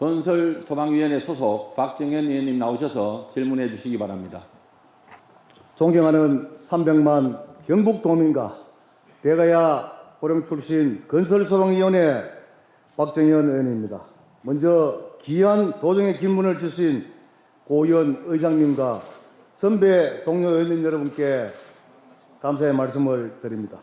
건설소방위원회 소속 박정현 의원님 나오셔서 질문해 주시기 바랍니다. 존경하는 300만 경북도민과 대가야 고령 출신 건설소방위원회 박정현 의원입니다. 먼저 귀한 도정의 질문을 주신 고 의원 의장님과 선배 동료 의원님 여러분께 감사의 말씀을 드립니다.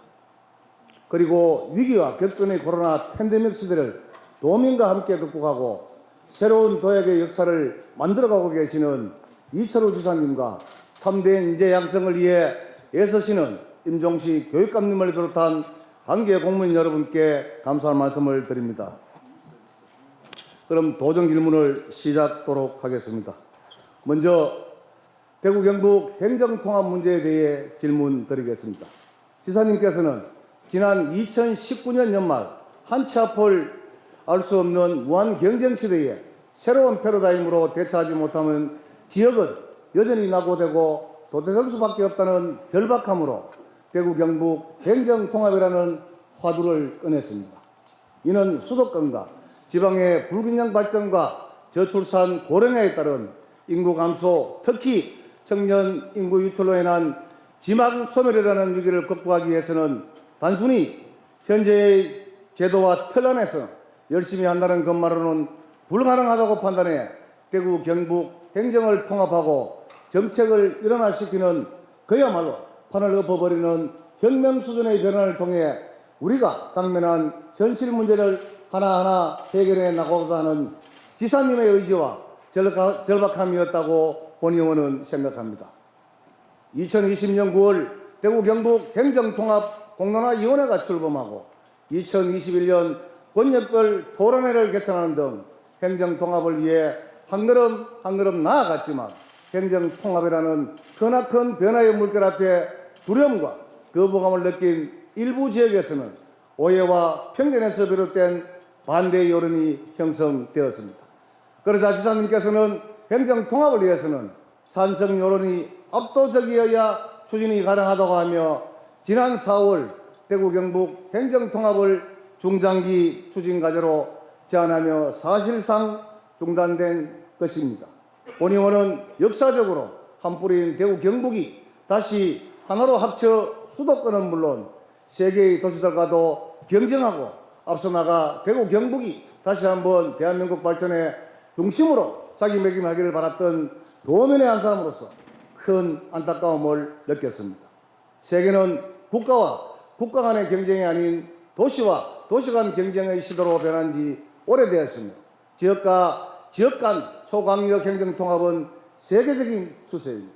그리고 위기와 격변의 코로나 팬데믹 시대를 도민과 함께 극복하고 새로운 도약의 역사를 만들어가고 계시는 이철우 지사님과 3대 인재 양성을 위해 애쓰시는 임종식 교육감님을 비롯한 관계 공무원 여러분께 감사의 말씀을 드립니다. 그럼 도정 질문을 시작하도록 하겠습니다. 먼저 대구 경북 행정통합 문제에 대해 질문 드리겠습니다. 지사님께서는 지난 2019년 연말 한치 앞을 알 수 없는 무한 경쟁 시대에 새로운 패러다임으로 대처하지 못하면 지역은 여전히 낙오되고 도태될 수밖에 없다는 절박함으로 대구 경북 행정통합이라는 화두를 꺼냈습니다. 이는 수도권과 지방의 불균형 발전과 저출산 고령화에 따른 인구 감소, 특히 청년 인구 유출로 인한 지막 소멸이라는 위기를 극복하기 위해서는 단순히 현재의 제도와 틀 안에서 열심히 한다는 것만으로는 불가능하다고 판단해 대구 경북 행정을 통합하고 정책을 일어나시키는 그야말로 판을 엎어버리는 혁명 수준의 변화를 통해 우리가 당면한 현실 문제를 하나하나 해결해 나가고자 하는 지사님의 의지와 절박함이었다고 본 의원은 생각합니다. 2020년 9월 대구 경북 행정통합 공론화위원회가 출범하고 2021년 권역별 토론회를 개최하는 등 행정통합을 위해 한 걸음 나아갔지만 행정통합이라는 크나큰 변화의 물결 앞에 두려움과 거부감을 느낀 일부 지역에서는 오해와 편견에서 비롯된 반대의 여론이 형성되었습니다. 그러자 지사님께서는 행정통합을 위해서는 찬성 여론이 압도적이어야 추진이 가능하다고 하며 지난 4월 대구 경북 행정통합을 중장기 추진 과제로 제안하며 사실상 중단된 것입니다. 본 의원은 역사적으로 한 뿌리인 대구 경북이 다시 하나로 합쳐 수도권은 물론 세계의 도시들과도 경쟁하고 앞서 나가 대구 경북이 다시 한번 대한민국 발전의 중심으로 자기매김하기를 바랐던 도민의 한 사람으로서 큰 안타까움을 느꼈습니다. 세계는 국가와 국가 간의 경쟁이 아닌 도시와 도시 간 경쟁의 시도로 변한 지 오래되었으며 지역과 지역 간 초광역 행정통합은 세계적인 추세입니다.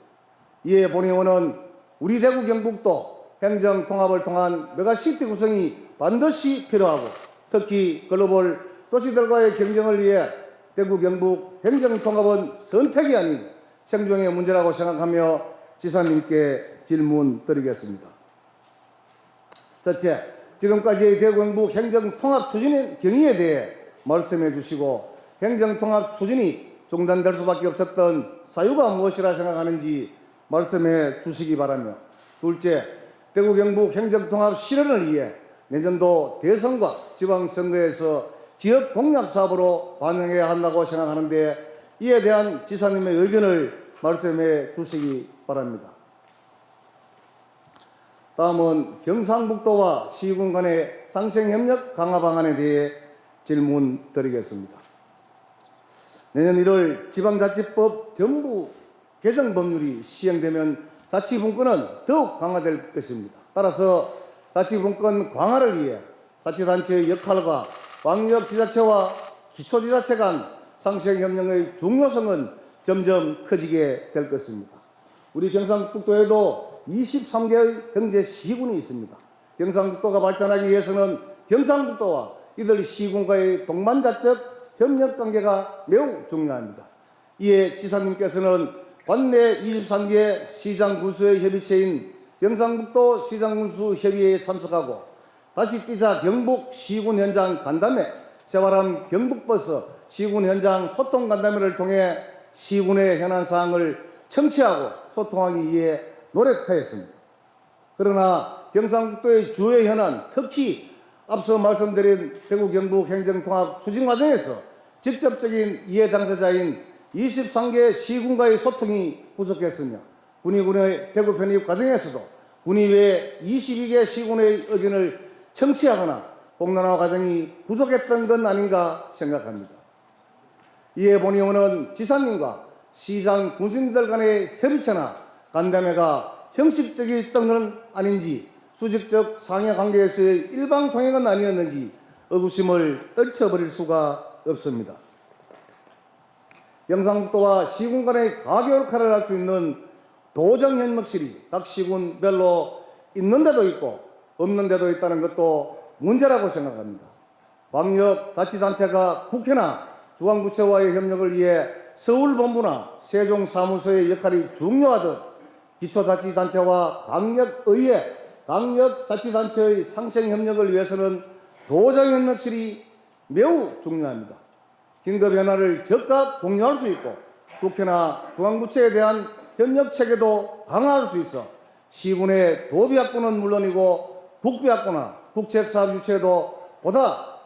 이에 본 의원은 우리 대구 경북도 행정통합을 통한 메가시티 구성이 반드시 필요하고 특히 글로벌 도시들과의 경쟁을 위해 대구 경북 행정통합은 선택이 아닌 생존의 문제라고 생각하며 지사님께 질문 드리겠습니다. 첫째, 지금까지의 대구 경북 행정통합 추진의 경위에 대해 말씀해 주시고 행정통합 추진이 중단될 수밖에 없었던 사유가 무엇이라 생각하는지 말씀해 주시기 바라며 둘째, 대구 경북 행정통합 실현을 위해 내년도 대선과 지방선거에서 지역 공약 사업으로 반영해야 한다고 생각하는데 이에 대한 지사님의 의견을 말씀해 주시기 바랍니다. 다음은 경상북도와 시군 간의 상생협력 강화 방안에 대해 질문 드리겠습니다. 내년 1월 지방자치법 전부 개정 법률이 시행되면 자치분권은 더욱 강화될 것입니다. 따라서 자치분권 강화를 위해 자치단체의 역할과 광역지자체와 기초지자체 간 상생협력의 중요성은 점점 커지게 될 것입니다. 우리 경상북도에도 23개의 경제 시군이 있습니다. 경상북도가 발전하기 위해서는 경상북도와 이들 시군과의 동반자적 협력 관계가 매우 중요합니다. 이에 지사님께서는 관내 23개 시장군수의 협의체인 경상북도 시장군수협의회에 참석하고 다시 뛰자 경북 시군 현장 간담회, 새바람 경북버스 시군 현장 소통 간담회를 통해 시군의 현안 사항을 청취하고 소통하기 위해 노력하였습니다. 그러나 경상북도의 주요 현안, 특히 앞서 말씀드린 대구 경북 행정통합 추진 과정에서 직접적인 이해 당사자인 23개 시군과의 소통이 부족했으며 군의군의 대구 편입 과정에서도 군의회 22개 시군의 의견을 청취하거나 공론화 과정이 부족했던 건 아닌가 생각합니다. 이에 본의원은 지사님과 시장 군수님들 간의 협의체나 간담회가 형식적이었던 건 아닌지, 수직적 상하관계에서의 일방 통행은 아니었는지 의구심을 떨쳐버릴 수가 없습니다. 경상북도와 시군 간의 가교 역할을 할 수 있는 도정 현역실이 각 시군별로 있는데도 있고 없는 데도 있다는 것도 문제라고 생각합니다. 광역자치단체가 국회나 중앙부처와의 협력을 위해 서울본부나 세종사무소의 역할이 중요하듯 기초자치단체와 광역의회, 광역자치단체의 상생협력을 위해서는 도정협력실이 매우 중요합니다. 긴급현안을 즉각 공유할 수 있고 국회나 중앙부처에 대한 협력체계도 강화할 수 있어 시군의 도비학군은 물론이고 국비학군나 국책사업유치에도 보다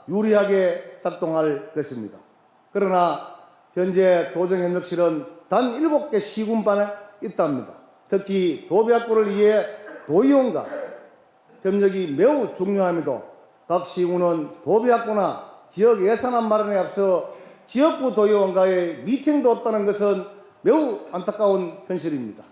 유리하게 작동할 것입니다. 그러나 현재 도정협력실은 단 7개 시군반에 있답니다. 특히 도비학군을 위해 도의원과 협력이 매우 중요함에도 각 시군은 도비학군나 지역 예산안 마련에 앞서 지역구 도의원과의 미팅도 없다는 것은 매우 안타까운 현실입니다.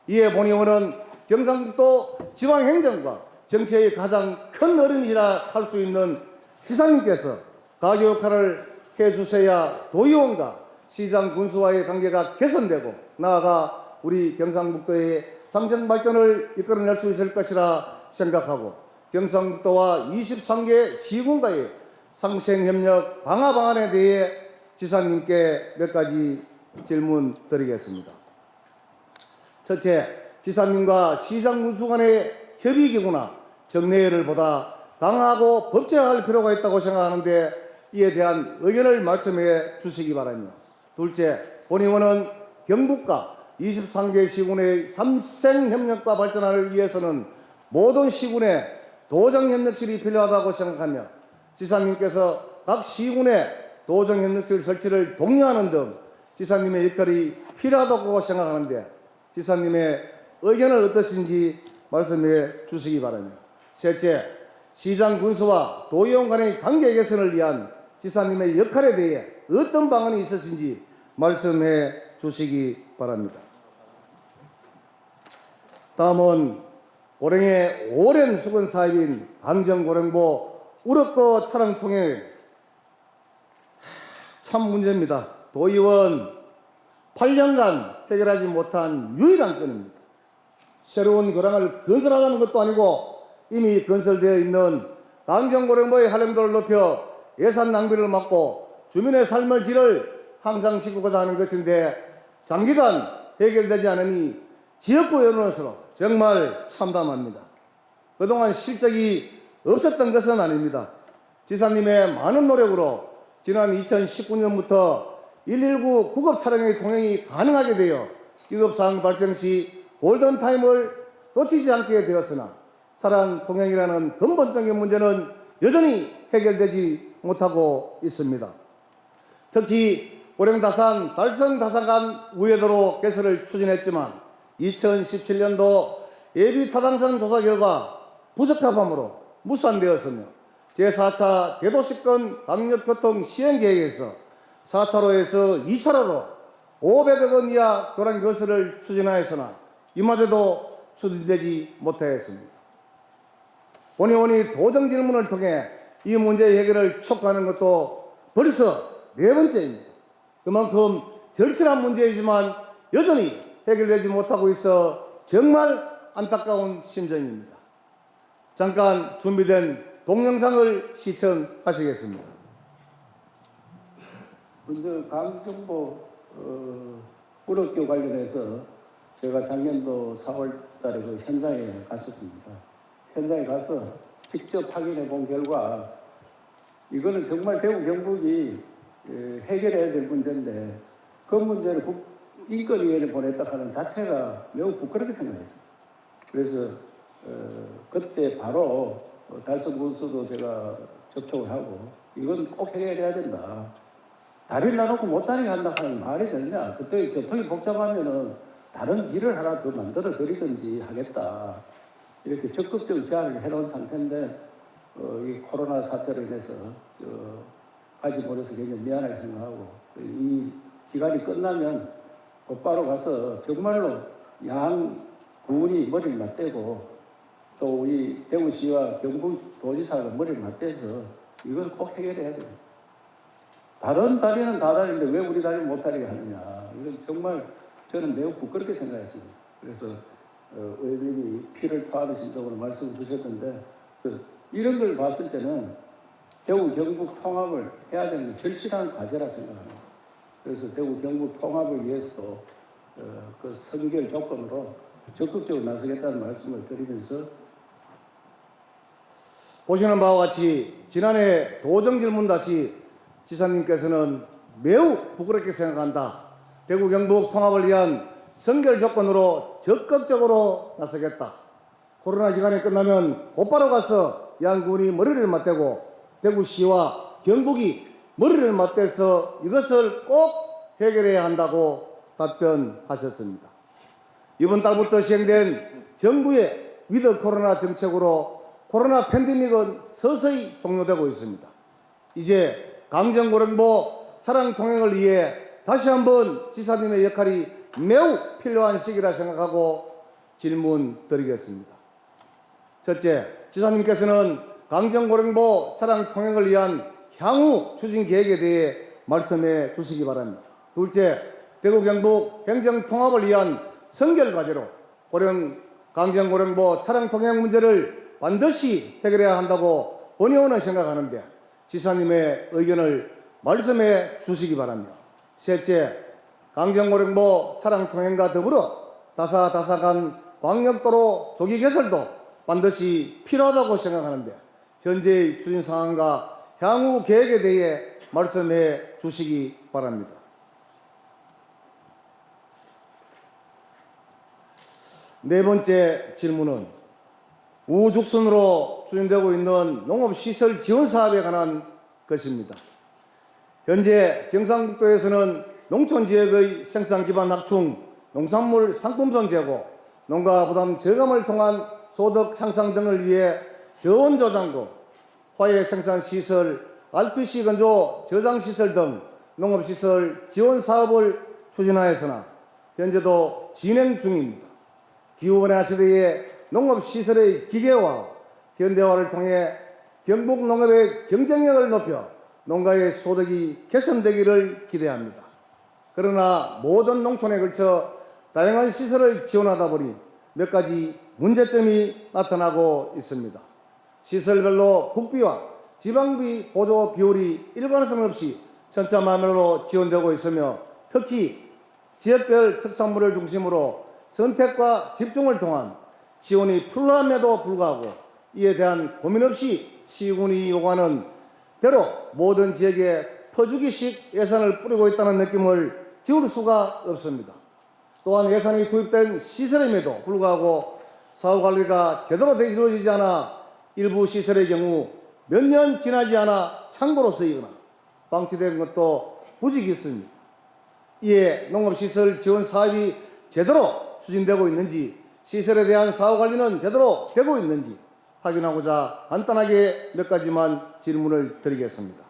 이에 본의원은 경상북도 지방행정과 정치의 가장 큰 어른이라 할 수 있는 지사님께서 가교 역할을 해주셔야 도의원과 시장 군수와의 관계가 개선되고 나아가 우리 경상북도의 상생 발전을 이끌어낼 수 있을 것이라 생각하고 경상북도와 23개 시군과의 상생협력 강화 방안에 대해 지사님께 몇 가지 질문 드리겠습니다. 첫째, 지사님과 시장 군수 간의 협의기구나 정례회를 보다 강화하고 법제화할 필요가 있다고 생각하는데 이에 대한 의견을 말씀해 주시기 바랍니다. 둘째, 본의원은 경북과 23개 시군의 삼생협력과 발전을 위해서는 모든 시군에 도정협력실이 필요하다고 생각하며 지사님께서 각 시군에 도정협력실 설치를 독려하는 등 지사님의 역할이 필요하다고 생각하는데 지사님의 의견은 어떠신지 말씀해 주시기 바랍니다. 셋째, 시장 군수와 도의원 간의 관계 개선을 위한 지사님의 역할에 대해 어떤 방안이 있으신지 말씀해 주시기 바랍니다. 다음은 고령의 오랜 수건 사업인 강정고령보 우럭거 차량 통행 참 문제입니다. 도의원 8년간 해결하지 못한 유일한 건입니다. 새로운 교량을 건설하자는 것도 아니고 이미 건설되어 있는 강정고령보의 활용도를 높여 예산 낭비를 막고 주민의 삶의 질을 향상시키고자 하는 것인데 장기간 해결되지 않으니 지역구 여론으로 정말 참담합니다. 그동안 실적이 없었던 것은 아닙니다. 지사님의 많은 노력으로 지난 2019년부터 119 구급 차량의 통행이 가능하게 되어 기급사항 발생 시 골든타임을 놓치지 않게 되었으나 차량 통행이라는 근본적인 문제는 여전히 해결되지 못하고 있습니다. 특히 고령다산, 달성다산간 우회도로 개설을 추진했지만 2017년도 예비타당성 조사 결과 부적합함으로 무산되었으며 제4차 대도시권 강력교통 시행계획에서 4차로에서 2차로로 500억 원 이하 교량 건설을 추진하였으나 이마저도 추진되지 못하였습니다. 본의원이 도정 질문을 통해 이 문제의 해결을 촉구하는 것도 벌써 네 번째입니다. 그만큼 절실한 문제이지만 여전히 해결되지 못하고 있어 정말 안타까운 심정입니다. 잠깐 준비된 동영상을 시청하시겠습니다. 먼저 강정보 우럭교 관련해서 제가 작년도 4월 달에 그 현장에 갔었습니다. 현장에 가서 직접 확인해 본 결과 이거는 정말 대구 경북이 해결해야 될 문제인데 그 문제를 인권위원회에 보냈다 하는 자체가 매우 부끄럽게 생각했습니다. 그래서 그때 바로 달성군수도 제가 접촉을 하고 이건 꼭 해결해야 된다. 다리를 놔놓고 못 다니게 한다 하면 말이 되느냐. 그때 교통이 복잡하면은 다른 길을 하나 더 만들어 드리든지 하겠다. 이렇게 적극적 제안을 해놓은 상태인데, 이 코로나 사태로 인해서, 하지 못해서 굉장히 미안하게 생각하고, 이 기간이 끝나면 곧바로 가서 정말로 양 구군이 머리를 맞대고, 또 우리 대구시와 경북도지사가 머리를 맞대서 이걸 꼭 해결해야 돼요. 다른 다리는 다 다리인데 왜 우리 다리는 못 다니게 하느냐. 이건 정말 저는 매우 부끄럽게 생각했습니다. 그래서 의원님이 피를 토하듯이 쪽으로 말씀을 주셨는데 이런 걸 봤을 때는 대구 경북 통합을 해야 되는 절실한 과제라 생각합니다. 그래서 대구 경북 통합을 위해서도 그 선결 조건으로 적극적으로 나서겠다는 말씀을 드리면서 보시는 바와 같이 지난해 도정 질문 다시 지사님께서는 매우 부끄럽게 생각한다. 대구 경북 통합을 위한 선결 조건으로 적극적으로 나서겠다. 코로나 기간이 끝나면 곧바로 가서 양군이 머리를 맞대고 대구시와 경북이 머리를 맞대서 이것을 꼭 해결해야 한다고 답변하셨습니다. 이번 달부터 시행된 정부의 위드 코로나 정책으로 코로나 팬데믹은 서서히 종료되고 있습니다. 이제 강정고령보 차량 통행을 위해 다시 한번 지사님의 역할이 매우 필요한 시기라 생각하고 질문 드리겠습니다. 첫째, 지사님께서는 강정고령보 차량 통행을 위한 향후 추진 계획에 대해 말씀해 주시기 바랍니다. 둘째, 대구 경북 행정 통합을 위한 선결 과제로 강정고령보 차량 통행 문제를 반드시 해결해야 한다고 본의원은 생각하는데 지사님의 의견을 말씀해 주시기 바랍니다. 셋째, 강정고령보 차량 통행과 더불어 다사간 광역도로 조기 개설도 반드시 필요하다고 생각하는데 현재의 추진 상황과 향후 계획에 대해 말씀해 주시기 바랍니다. 네 번째 질문은 우죽순으로 추진되고 있는 농업시설 지원 사업에 관한 것입니다. 현재 경상북도에서는 농촌지역의 생산기반 확충, 농산물 상품성 제고, 농가 부담 저감을 통한 소득 향상 등을 위해 저온 저장고, 화훼 생산시설, RPC 건조 저장시설 등 농업시설 지원 사업을 추진하였으나 현재도 진행 중입니다. 기후변화 시대에 농업시설의 기계화, 현대화를 통해 경북 농업의 경쟁력을 높여 농가의 소득이 개선되기를 기대합니다. 그러나 모든 농촌에 걸쳐 다양한 시설을 지원하다 보니 몇 가지 문제점이 나타나고 있습니다. 시설별로 국비와 지방비 보조 비율이 일관성 없이 천차만별로 지원되고 있으며 특히 지역별 특산물을 중심으로 선택과 집중을 통한 지원이 필요함에도 불구하고 이에 대한 고민 없이 시군이 요구하는 대로 모든 지역에 퍼주기식 예산을 뿌리고 있다는 느낌을 지울 수가 없습니다. 또한 예산이 투입된 시설임에도 불구하고 사후관리가 제대로 이루어지지 않아 일부 시설의 경우 몇 년 지나지 않아 창고로 쓰이거나 방치된 것도 부직이 있습니다. 이에 농업시설 지원 사업이 제대로 추진되고 있는지 시설에 대한 사후관리는 제대로 되고 있는지 확인하고자 간단하게 몇 가지만 질문을 드리겠습니다.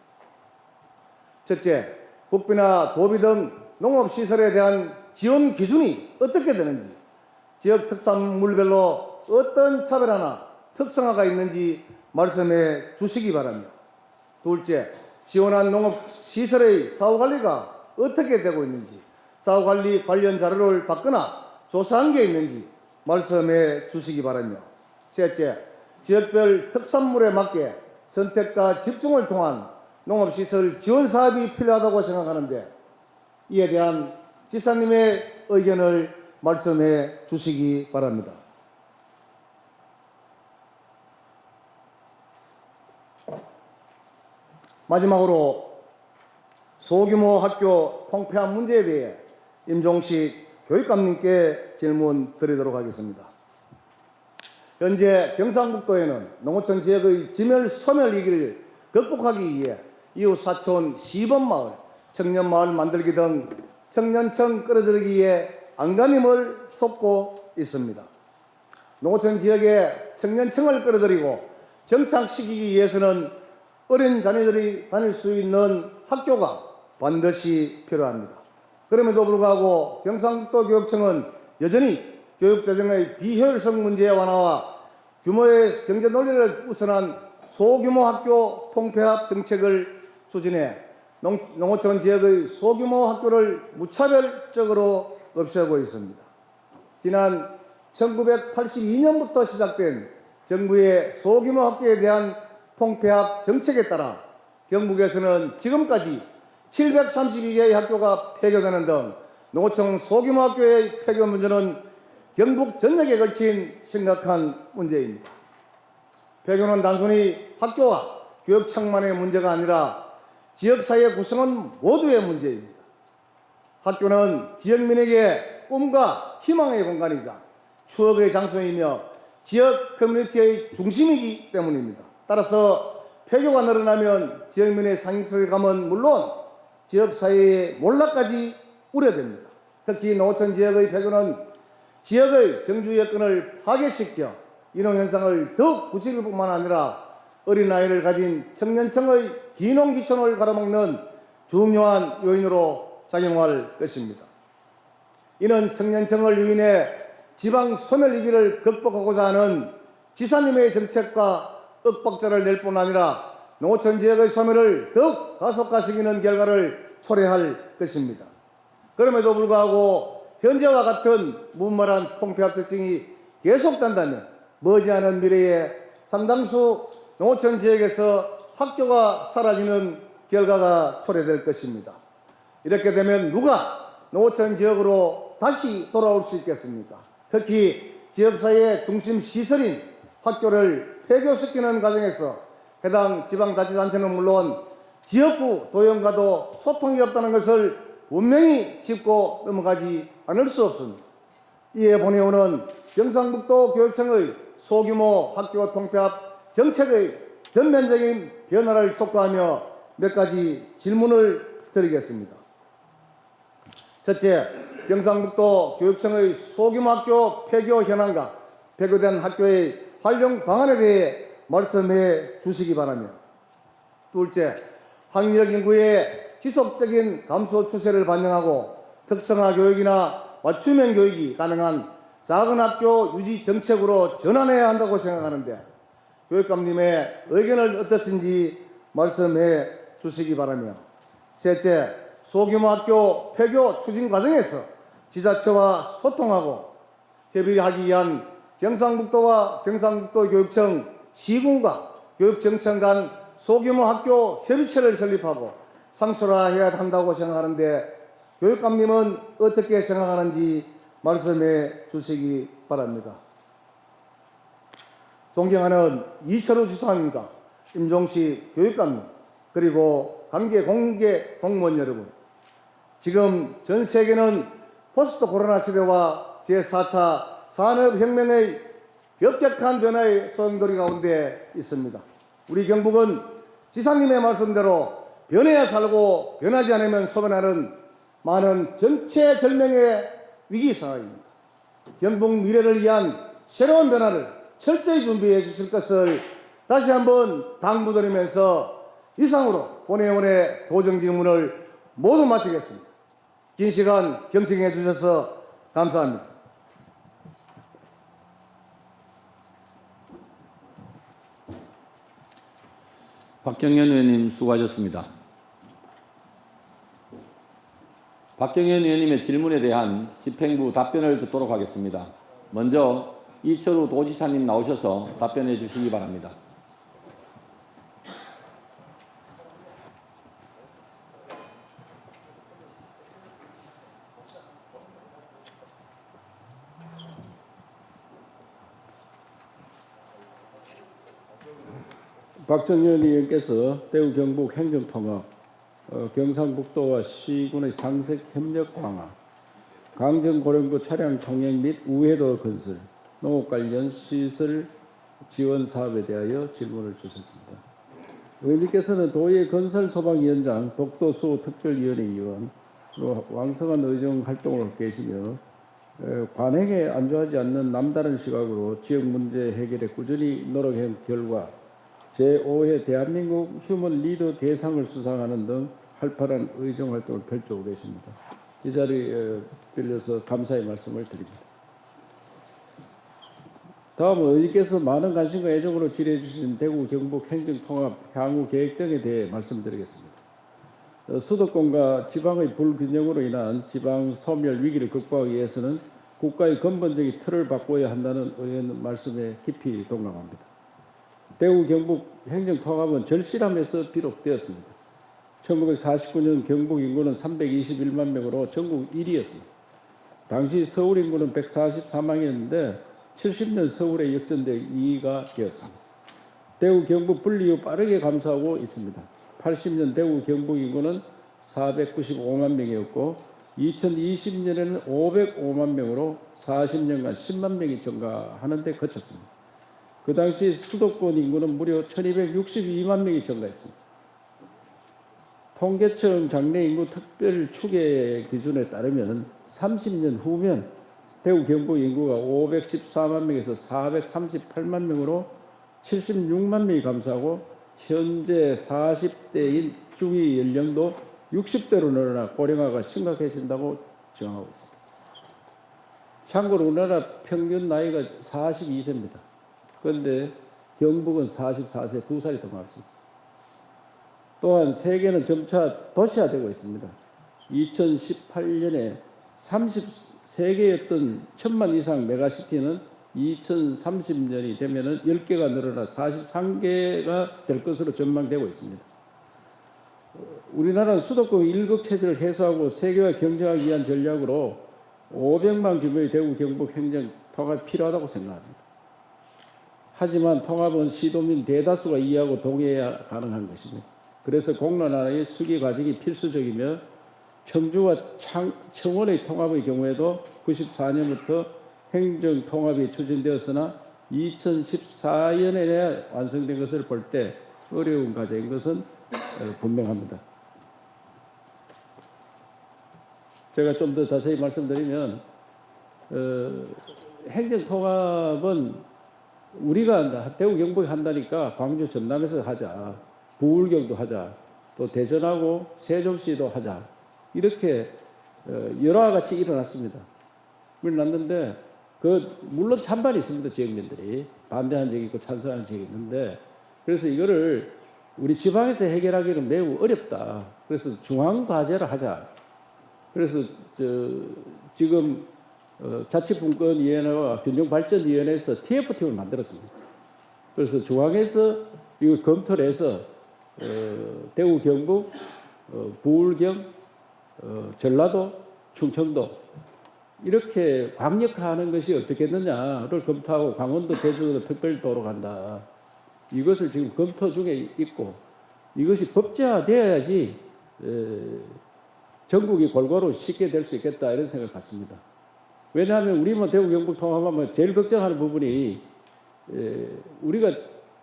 첫째, 국비나 도비 등 농업시설에 대한 지원 기준이 어떻게 되는지, 지역 특산물별로 어떤 차별화나 특성화가 있는지 말씀해 주시기 바랍니다. 둘째, 지원한 농업시설의 사후관리가 어떻게 되고 있는지, 사후관리 관련 자료를 받거나 조사한 게 있는지 말씀해 주시기 바랍니다. 셋째, 지역별 특산물에 맞게 선택과 집중을 통한 농업시설 지원 사업이 필요하다고 생각하는데 이에 대한 지사님의 의견을 말씀해 주시기 바랍니다. 마지막으로 소규모 학교 통폐합 문제에 대해 임종식 교육감님께 질문 드리도록 하겠습니다. 현재 경상북도에는 농어촌 지역의 지멸 소멸 위기를 극복하기 위해 이웃 사촌 시범마을 청년마을 만들기 등 청년청 끌어들이기에 안간힘을 쏟고 있습니다. 농어촌 지역에 청년청을 끌어들이고 정착시키기 위해서는 어린 자녀들이 다닐 수 있는 학교가 반드시 필요합니다. 그럼에도 불구하고 경상북도 교육청은 여전히 교육재정의 비효율성 문제 완화와 규모의 경제 논리를 우선한 소규모 학교 통폐합 정책을 추진해 농어촌 지역의 소규모 학교를 무차별적으로 없애고 있습니다. 지난 1982년부터 시작된 정부의 소규모 학교에 대한 통폐합 정책에 따라 경북에서는 지금까지 732개의 학교가 폐교되는 등 농어촌 소규모 학교의 폐교 문제는 경북 전역에 걸친 심각한 문제입니다. 폐교는 단순히 학교와 교육청만의 문제가 아니라 지역사회 구성원 모두의 문제입니다. 학교는 지역민에게 꿈과 희망의 공간이자 추억의 장소이며 지역 커뮤니티의 중심이기 때문입니다. 따라서 폐교가 늘어나면 지역민의 상실감은 물론 지역사회의 몰락까지 우려됩니다. 특히 농어촌 지역의 폐교는 지역의 정주 여건을 파괴시켜 인원현상을 더욱 부추길 뿐만 아니라 어린아이를 가진 청년층의 기농기촌을 가로막는 중요한 요인으로 작용할 것입니다. 이는 청년층을 유인해 지방 소멸위기를 극복하고자 하는 지사님의 정책과 윽박자를 낼 뿐 아니라 농어촌 지역의 소멸을 더욱 가속화시키는 결과를 초래할 것입니다. 그럼에도 불구하고 현재와 같은 무모한 통폐합 특징이 계속된다면 머지않은 미래에 상당수 농어촌 지역에서 학교가 사라지는 결과가 초래될 것입니다. 이렇게 되면 누가 농어촌 지역으로 다시 돌아올 수 있겠습니까? 특히 지역사회의 중심 시설인 학교를 폐교시키는 과정에서 해당 지방자치단체는 물론 지역구 도연과도 소통이 없다는 것을 분명히 짚고 넘어가지 않을 수 없습니다. 이에 본의원은 경상북도 교육청의 소규모 학교 통폐합 정책의 전면적인 변화를 촉구하며 몇 가지 질문을 드리겠습니다. 첫째, 경상북도 교육청의 소규모 학교 폐교 현황과 폐교된 학교의 활용 방안에 대해 말씀해 주시기 바라며, 둘째, 학력 인구의 지속적인 감소 추세를 반영하고 특성화 교육이나 맞춤형 교육이 가능한 작은 학교 유지 정책으로 전환해야 한다고 생각하는데 교육감님의 의견을 어떻든지 말씀해 주시기 바라며, 셋째, 소규모 학교 폐교 추진 과정에서 지자체와 소통하고 협의하기 위한 경상북도와 경상북도 교육청 시군과 교육정청 간 소규모 학교 협의체를 설립하고 상설화해야 한다고 생각하는데 교육감님은 어떻게 생각하는지 말씀해 주시기 바랍니다. 존경하는 이철우 지사님과 임종식 교육감님, 그리고 관계 공개 공무원 여러분, 지금 전 세계는 포스트 코로나 시대와 제4차 산업혁명의 급격한 변화의 소용돌이 가운데 있습니다. 우리 경북은 지사님의 말씀대로 변해야 살고 변하지 않으면 소멸하는 많은 전체절명의 위기 상황입니다. 경북 미래를 위한 새로운 변화를 철저히 준비해 주실 것을 다시 한번 당부드리면서 이상으로 본회의원의 도정 질문을 모두 마치겠습니다. 긴 시간 경청해 주셔서 감사합니다. 박경현 의원님 수고하셨습니다. 박경현 의원님의 질문에 대한 집행부 답변을 듣도록 하겠습니다. 먼저 이철우 도지사님 나오셔서 답변해 주시기 바랍니다. 박정현 의원께서 대구 경북 행정통합, 경상북도와 시군의 상색 협력 강화, 강정고령구 차량 통행 및 우회도 건설, 농업 관련 시설 지원 사업에 대하여 질문을 주셨습니다. 의원님께서는 도의 건설소방위원장, 독도수호 특별위원회 위원으로 왕성한 의정 활동을 하고 계시며 관행에 안주하지 않는 남다른 시각으로 지역 문제 해결에 꾸준히 노력한 결과 제5회 대한민국 휴먼 리더 대상을 수상하는 등 활발한 의정 활동을 펼쳐오고 계십니다. 이 자리에 빌려서 감사의 말씀을 드립니다. 다음은 의원님께서 많은 관심과 애정으로 질의해 주신 대구 경북 행정통합 향후 계획 등에 대해 말씀드리겠습니다. 수도권과 지방의 불균형으로 인한 지방 소멸 위기를 극복하기 위해서는 국가의 근본적인 틀을 바꿔야 한다는 의원 말씀에 깊이 동감합니다. 대구 경북 행정통합은 절실함에서 비롯되었습니다. 1949년 경북 인구는 321만 명으로 전국 1위였습니다. 당시 서울 인구는 144만이었는데 70년 서울에 역전돼 2위가 되었습니다. 대구 경북 분리 후 빠르게 감소하고 있습니다. 80년 대구 경북 인구는 495만 명이었고 2020년에는 505만 명으로 40년간 10만 명이 증가하는 데 그쳤습니다. 그 당시 수도권 인구는 무려 1262만 명이 증가했습니다. 통계청 장래 인구 특별 추계 기준에 따르면 30년 후면 대구 경북 인구가 514만 명에서 438만 명으로 76만 명이 감소하고 현재 40대인 중위 연령도 60대로 늘어나 고령화가 심각해진다고 정하고 있습니다. 참고로 우리나라 평균 나이가 42세입니다. 그런데 경북은 44세, 2살이 더 많습니다. 또한 세계는 점차 도시화되고 있습니다. 2018년에 33개였던 1000만 이상 메가시티는 2030년이 되면 10개가 늘어나 43개가 될 것으로 전망되고 있습니다. 우리나라는 수도권 일극체제를 해소하고 세계와 경쟁하기 위한 전략으로 500만 규모의 대구 경북 행정 통합이 필요하다고 생각합니다. 하지만 통합은 시도민 대다수가 이해하고 동의해야 가능한 것입니다. 그래서 공론화의 수기 과정이 필수적이며 청주와 청원의 통합의 경우에도 94년부터 행정 통합이 추진되었으나 2014년에 완성된 것을 볼 때 어려운 과제인 것은 분명합니다. 제가 좀 더 자세히 말씀드리면 행정 통합은 우리가 대구 경북이 한다니까 광주 전남에서 하자, 부울경도 하자, 또 대전하고 세종시도 하자, 이렇게 여러와 같이 일어났습니다. 일어났는데 물론 찬반이 있습니다. 지역민들이 반대하는 지역이 있고 찬성하는 지역이 있는데, 그래서 이거를 우리 지방에서 해결하기는 매우 어렵다. 그래서 중앙과제를 하자. 그래서 지금 자치분권위원회와 균형발전위원회에서 TF팀을 만들었습니다. 그래서 중앙에서 이걸 검토를 해서 대구, 경북, 부울경, 전라도, 충청도 이렇게 광역화하는 것이 어떻겠느냐를 검토하고 강원도, 제주도로 특별도로 간다. 이것을 지금 검토 중에 있고 이것이 법제화되어야지 전국이 골고루 쉽게 될 수 있겠다 이런 생각을 갖습니다. 왜냐하면 우리만 대구 경북 통합하면 제일 걱정하는 부분이 우리가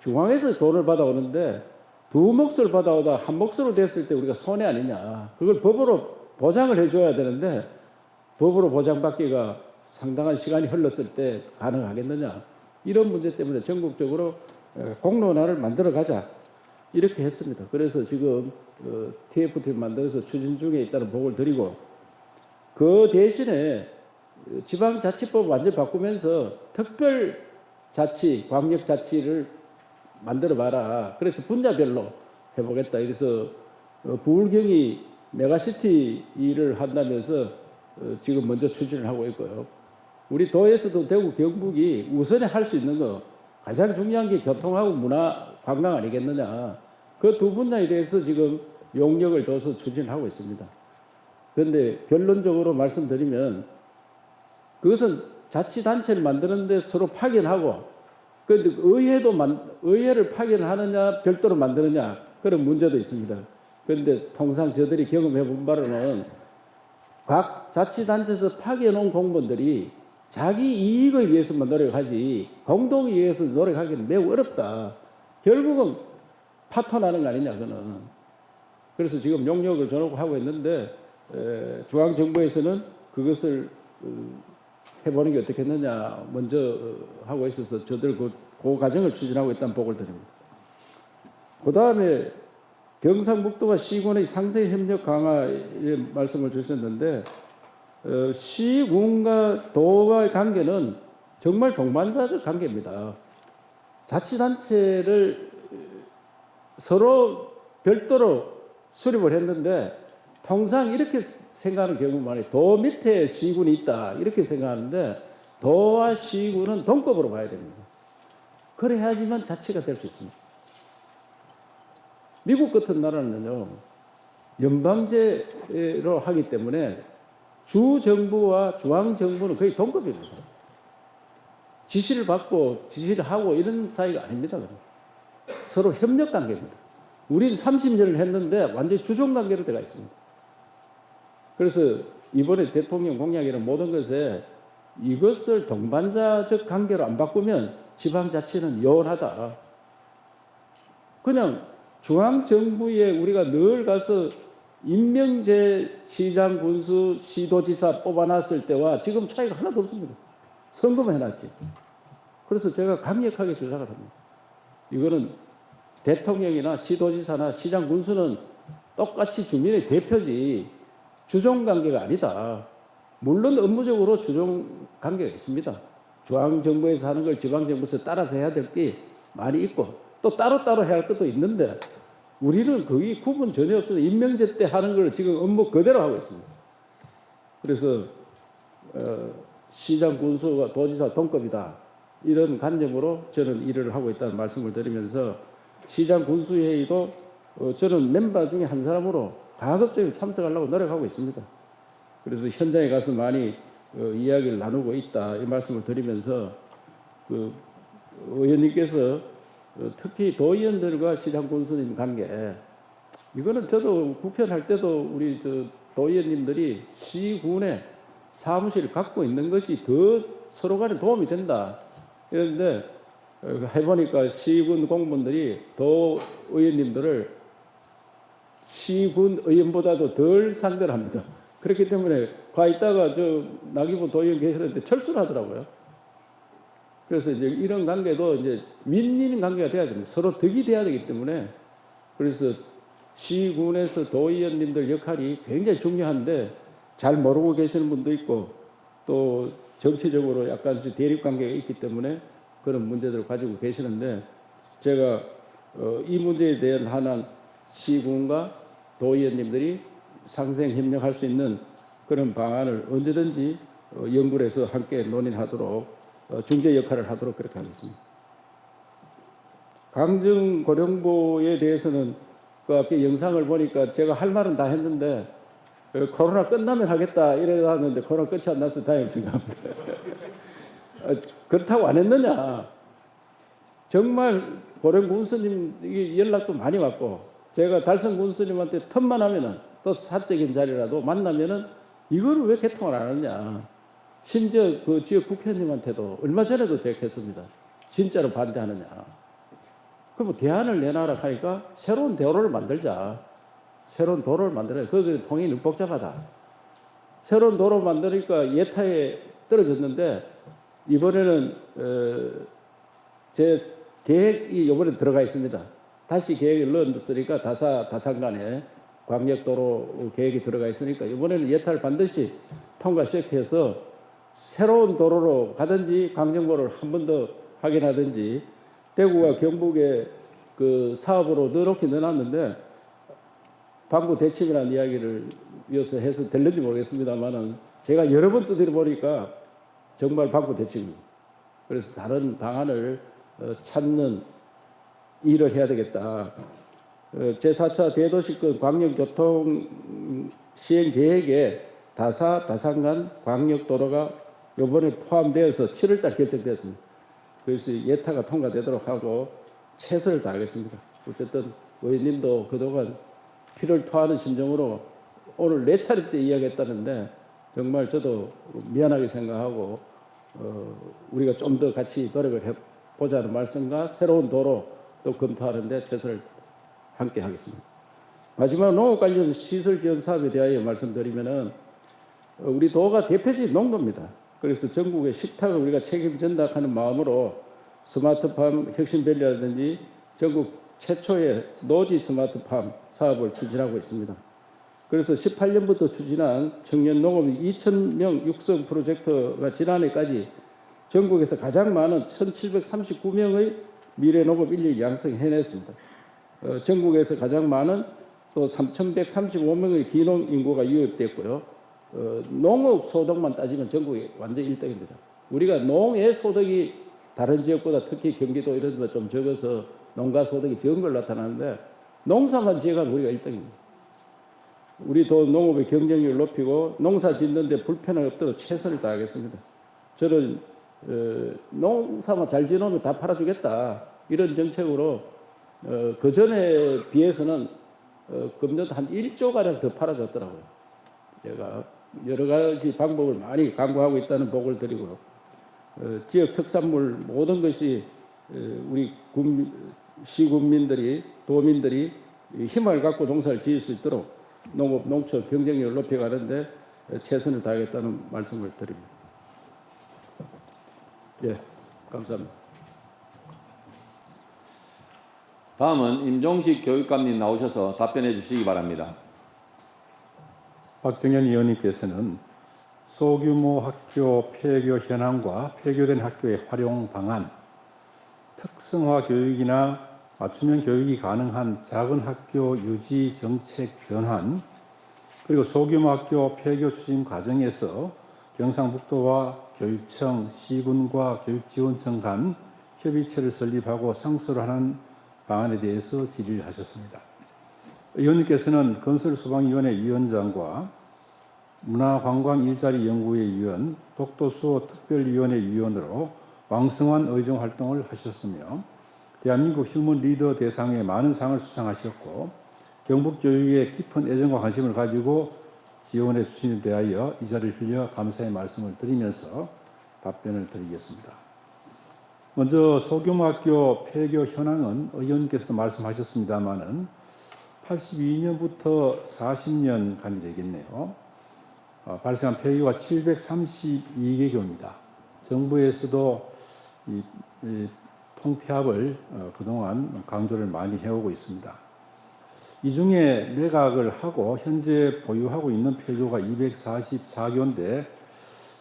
중앙에서 돈을 받아오는데 두 몫을 받아오다 한 몫으로 됐을 때 우리가 손해 아니냐. 그걸 법으로 보장을 해줘야 되는데 법으로 보장받기가 상당한 시간이 흘렀을 때 가능하겠느냐. 이런 문제 때문에 전국적으로 공론화를 만들어가자 이렇게 했습니다. 그래서 지금 TF팀 만들어서 추진 중에 있다는 보고를 드리고, 그 대신에 지방자치법 완전히 바꾸면서 특별자치, 광역자치를 만들어봐라. 그래서 분야별로 해보겠다. 그래서 부울경이 메가시티 일을 한다면서 지금 먼저 추진을 하고 있고요. 우리 도에서도 대구 경북이 우선에 할 수 있는 거 가장 중요한 게 교통하고 문화 관광 아니겠느냐. 그 두 분야에 대해서 지금 용역을 둬서 추진하고 있습니다. 그런데 결론적으로 말씀드리면 그것은 자치단체를 만드는데 서로 파견하고, 그런데 의회를 파견하느냐 별도로 만드느냐 그런 문제도 있습니다. 그런데 통상 저들이 경험해 본 바로는 각 자치단체에서 파견온 공무원들이 자기 이익을 위해서만 노력하지 공동을 위해서 노력하기는 매우 어렵다. 결국은 파토나는 거 아니냐 그는. 그래서 지금 용역을 줘놓고 하고 있는데 중앙정부에서는 그것을 해보는 게 어떻겠느냐 먼저 하고 있어서 저들 그 과정을 추진하고 있다는 보고를 드립니다. 그 다음에 경상북도와 시군의 상대 협력 강화에 말씀을 주셨는데 시군과 도와의 관계는 정말 동반자적 관계입니다. 자치단체를 서로 별도로 수립을 했는데 통상 이렇게 생각하는 경우가 많아요. 도 밑에 시군이 있다 이렇게 생각하는데 도와 시군은 동급으로 봐야 됩니다. 그래야지만 자치가 될 수 있습니다. 미국 같은 나라는요 연방제로 하기 때문에 주정부와 중앙정부는 거의 동급입니다. 지시를 받고 지시를 하고 이런 사이가 아닙니다. 서로 협력 관계입니다. 우리는 30년을 했는데 완전히 주종 관계로 들어가 있습니다. 그래서 이번에 대통령 공약이라는 모든 것에 이것을 동반자적 관계로 안 바꾸면 지방자치는 요원하다. 그냥 중앙정부에 우리가 늘 가서 임명제 시장, 군수, 시도지사 뽑아놨을 때와 지금 차이가 하나도 없습니다. 선거만 해놨지. 그래서 제가 강력하게 주장을 합니다. 이거는 대통령이나 시도지사나 시장, 군수는 똑같이 주민의 대표지 주종관계가 아니다. 물론 업무적으로 주종관계가 있습니다. 중앙정부에서 하는 걸 지방정부에서 따라서 해야 될 게 많이 있고 또 따로따로 해야 할 것도 있는데 우리는 거의 구분 전혀 없어서 임명제 때 하는 걸 지금 업무 그대로 하고 있습니다. 그래서 시장, 군수가 도지사 동급이다. 이런 관념으로 저는 일을 하고 있다는 말씀을 드리면서 시장 군수회의도 저는 멤버 중에 한 사람으로 가급적이면 참석하려고 노력하고 있습니다. 그래서 현장에 가서 많이 이야기를 나누고 있다. 이 말씀을 드리면서 그 의원님께서 특히 도의원들과 시장 군수님 관계 이거는 저도 국회의원 할 때도 우리 도의원님들이 시군에 사무실을 갖고 있는 것이 더 서로 간에 도움이 된다. 그런데 해보니까 시군 공무원들이 도 의원님들을 시군 의원보다도 덜 상대를 합니다. 그렇기 때문에 가 있다가 나기부 도의원 계시는데 철수를 하더라고요. 그래서 이제 이런 관계도 이제 윈윈 관계가 돼야 됩니다. 서로 덕이 돼야 되기 때문에 그래서 시군에서 도의원님들 역할이 굉장히 중요한데 잘 모르고 계시는 분도 있고 또 정치적으로 약간씩 대립 관계가 있기 때문에 그런 문제들을 가지고 계시는데 제가 이 문제에 대한 한한 시군과 도의원님들이 상생 협력할 수 있는 그런 방안을 언제든지 연구를 해서 함께 논의하도록 중재 역할을 하도록 그렇게 하겠습니다. 강정고령부에 대해서는 그 앞에 영상을 보니까 제가 할 말은 다 했는데 코로나 끝나면 하겠다 이래서 하는데 코로나 끝이 안 나서 다행히 생각합니다. 그렇다고 안 했느냐. 정말 고령 군수님 연락도 많이 왔고 제가 달성 군수님한테 틈만 하면은 또 사적인 자리라도 만나면은 이걸 왜 개통을 안 하느냐. 심지어 그 지역 국회의원님한테도 얼마 전에도 제가 했습니다. 진짜로 반대하느냐. 그럼 대안을 내놔라 하니까 새로운 도로를 만들자. 새로운 도로를 만들어야 그 통이 너무 복잡하다. 새로운 도로 만드니까 예타에 떨어졌는데 이번에는 제 계획이 이번에 들어가 있습니다. 다시 계획을 넣었으니까 다산간에 광역도로 계획이 들어가 있으니까 이번에는 예타를 반드시 통과시켜서 새로운 도로로 가든지 강정고를 한 번 더 확인하든지 대구와 경북의 그 사업으로 넣어놓긴 넣어놨는데 방구 대책이라는 이야기를 이어서 해서 될는지 모르겠습니다만은 제가 여러 번 두드려 보니까 정말 방구 대책입니다. 그래서 다른 방안을 찾는 일을 해야 되겠다. 제4차 대도시권 광역교통 시행 계획에 다산간 광역도로가 이번에 포함되어서 7월달 결정되었습니다. 그래서 예타가 통과되도록 하고 최선을 다하겠습니다. 어쨌든 의원님도 그동안 피를 토하는 심정으로 오늘 4차례째 이야기했다는데 정말 저도 미안하게 생각하고 우리가 좀 더 같이 노력을 해보자는 말씀과 새로운 도로 또 검토하는데 최선을 함께 하겠습니다. 마지막으로 농업 관련 시설 지원 사업에 대하여 말씀드리면은 우리 도가 대표적인 농도입니다. 그래서 전국의 식탁을 우리가 책임진다 하는 마음으로 스마트팜 혁신밸리라든지 전국 최초의 노지 스마트팜 사업을 추진하고 있습니다. 그래서 18년부터 추진한 청년 농업 2,000명 육성 프로젝트가 지난해까지 전국에서 가장 많은 1,739명의 미래 농업 인력 양성해냈습니다. 전국에서 가장 많은 또 3,135명의 기농 인구가 유입됐고요. 농업 소득만 따지면 전국이 완전 1등입니다. 우리가 농해 소득이 다른 지역보다 특히 경기도 이런 데 좀 적어서 농가 소득이 적은 걸 나타나는데 농사만 지어가면 우리가 1등입니다. 우리도 농업의 경쟁력을 높이고 농사 짓는데 불편함이 없도록 최선을 다하겠습니다. 저는 농사만 잘 지어놓으면 다 팔아주겠다 이런 정책으로 그 전에 비해서는 금년 한 1조 가량 더 팔아줬더라고요. 제가 여러 가지 방법을 많이 강구하고 있다는 보고를 드리고요. 지역 특산물 모든 것이 우리 시군민들이 도민들이 힘을 갖고 농사를 지을 수 있도록 농업 농촌 경쟁력을 높여가는데 최선을 다하겠다는 말씀을 드립니다. 예, 감사합니다. 다음은 임종식 교육감님 나오셔서 답변해 주시기 바랍니다. 박정현 의원님께서는 소규모 학교 폐교 현황과 폐교된 학교의 활용 방안, 특성화 교육이나 맞춤형 교육이 가능한 작은 학교 유지 정책 전환, 그리고 소규모 학교 폐교 추진 과정에서 경상북도와 교육청, 시군과 교육지원청 간 협의체를 설립하고 상수를 하는 방안에 대해서 질의를 하셨습니다. 의원님께서는 건설소방위원회 위원장과 문화관광일자리연구회 위원, 독도수호 특별위원회 위원으로 왕성한 의정 활동을 하셨으며 대한민국 휴먼 리더 대상에 많은 상을 수상하셨고 경북교육에 깊은 애정과 관심을 가지고 지원해 주시는 데 대하여 이 자리를 빌려 감사의 말씀을 드리면서 답변을 드리겠습니다. 먼저 소규모 학교 폐교 현황은 의원님께서 말씀하셨습니다마는 82년부터 40년간이 되겠네요. 발생한 폐교가 732개 교입니다. 정부에서도 이 통폐합을 그동안 강조를 많이 해오고 있습니다. 이 중에 매각을 하고 현재 보유하고 있는 폐교가 244교인데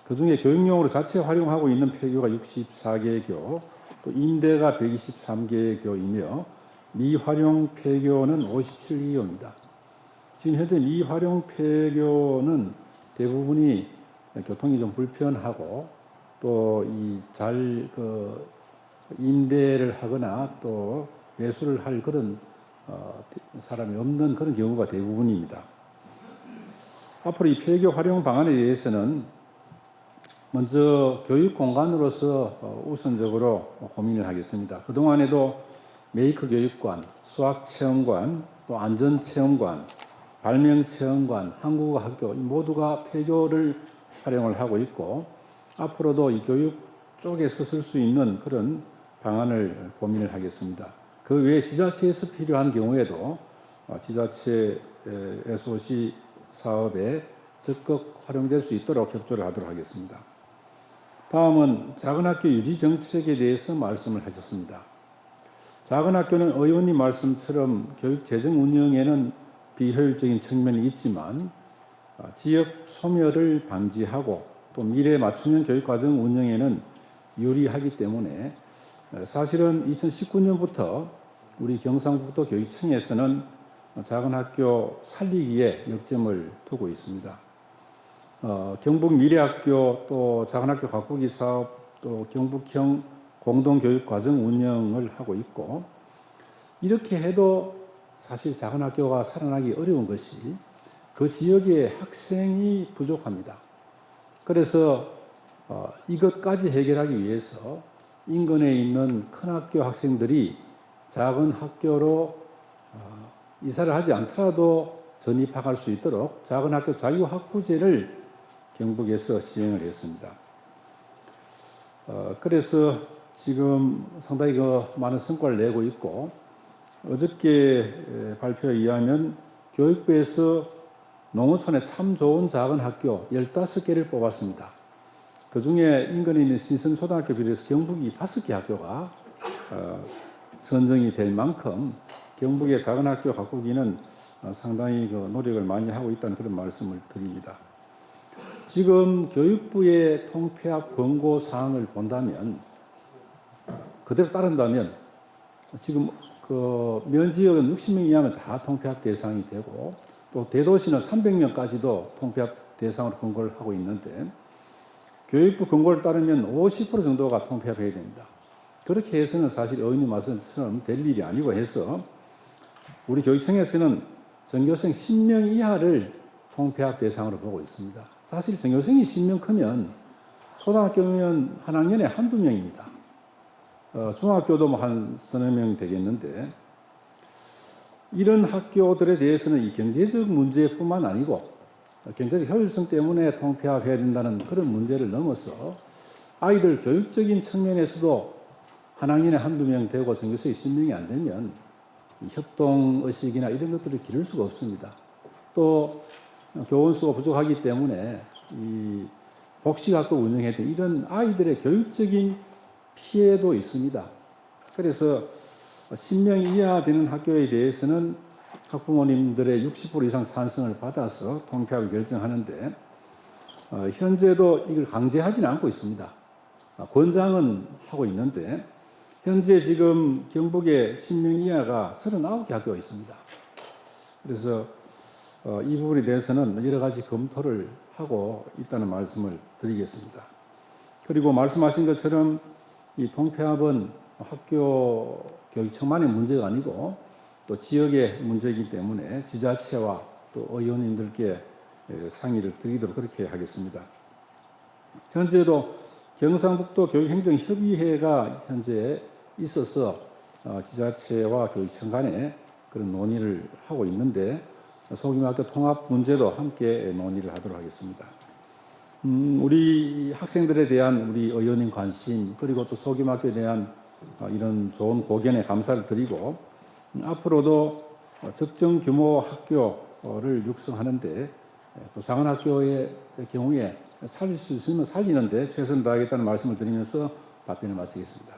그 중에 교육용으로 자체 활용하고 있는 폐교가 64개 교, 또 임대가 123개 교이며 미활용 폐교는 57교입니다. 지금 현재 미활용 폐교는 대부분이 교통이 좀 불편하고 또 임대를 하거나 또 매수를 할 그런 사람이 없는 그런 경우가 대부분입니다. 앞으로 이 폐교 활용 방안에 대해서는 먼저 교육 공간으로서 우선적으로 고민을 하겠습니다. 그동안에도 메이커 교육관, 수학 체험관, 또 안전 체험관, 발명 체험관, 한국어 학교 모두가 폐교를 활용을 하고 있고 앞으로도 이 교육 쪽에서 쓸 수 있는 그런 방안을 고민을 하겠습니다. 그 외에 지자체에서 필요한 경우에도 지자체 SOC 사업에 적극 활용될 수 있도록 협조를 하도록 하겠습니다. 다음은 작은 학교 유지 정책에 대해서 말씀을 하셨습니다. 작은 학교는 의원님 말씀처럼 교육 재정 운영에는 비효율적인 측면이 있지만 지역 소멸을 방지하고 또 미래 맞춤형 교육과정 운영에는 유리하기 때문에 사실은 2019년부터 우리 경상북도 교육청에서는 작은 학교 살리기에 역점을 두고 있습니다. 경북 미래학교 또 작은 학교 가꾸기 사업 또 경북형 공동교육과정 운영을 하고 있고 이렇게 해도 사실 작은 학교가 살아나기 어려운 것이 그 지역의 학생이 부족합니다. 그래서 이것까지 해결하기 위해서 인근에 있는 큰 학교 학생들이 작은 학교로 이사를 하지 않더라도 전입할 수 있도록 작은 학교 자유학부제를 경북에서 시행을 했습니다. 그래서 지금 상당히 많은 성과를 내고 있고 어저께 발표에 의하면 교육부에서 농어촌에 참 좋은 작은 학교 15개를 뽑았습니다. 그 중에 인근에 있는 신성초등학교 비롯해서 경북이 5개 학교가 선정이 될 만큼 경북의 작은 학교 가꾸기는 상당히 그 노력을 많이 하고 있다는 그런 말씀을 드립니다. 지금 교육부의 통폐합 권고 사항을 본다면 그대로 따른다면 지금 그 면지역은 60명 이하면 다 통폐합 대상이 되고 또 대도시는 300명까지도 통폐합 대상으로 권고를 하고 있는데 교육부 권고를 따르면 50% 정도가 통폐합해야 됩니다. 그렇게 해서는 사실 의원님 말씀처럼 될 일이 아니고 해서 우리 교육청에서는 전교생 10명 이하를 통폐합 대상으로 보고 있습니다. 사실 전교생이 10명 크면 초등학교면 한 학년에 한두 명입니다. 중학교도 뭐 한 서너 명 되겠는데 이런 학교들에 대해서는 이 경제적 문제뿐만 아니고 경제적 효율성 때문에 통폐합해야 된다는 그런 문제를 넘어서 아이들 교육적인 측면에서도 한 학년에 한두 명 되고 전교생이 10명이 안 되면 협동의식이나 이런 것들을 기를 수가 없습니다. 또 교원수가 부족하기 때문에 이 복식학교 운영해야 돼 이런 아이들의 교육적인 피해도 있습니다. 그래서 10명 이하 되는 학교에 대해서는 학부모님들의 60% 이상 찬성을 받아서 통폐합을 결정하는데 현재도 이걸 강제하지는 않고 있습니다. 권장은 하고 있는데 현재 지금 경북에 10명 이하가 39개 학교가 있습니다. 그래서 이 부분에 대해서는 여러 가지 검토를 하고 있다는 말씀을 드리겠습니다. 그리고 말씀하신 것처럼 이 통폐합은 학교 교육청만의 문제가 아니고 또 지역의 문제이기 때문에 지자체와 또 의원님들께 상의를 드리도록 그렇게 하겠습니다. 현재도 경상북도 교육행정협의회가 현재 있어서 지자체와 교육청 간에 그런 논의를 하고 있는데 소규모학교 통합 문제도 함께 논의를 하도록 하겠습니다. 우리 학생들에 대한 우리 의원님 관심 그리고 또 소규모학교에 대한 이런 좋은 고견에 감사를 드리고 앞으로도 적정 규모 학교를 육성하는데 또 작은 학교의 경우에 살릴 수 있으면 살리는데 최선을 다하겠다는 말씀을 드리면서 답변을 마치겠습니다.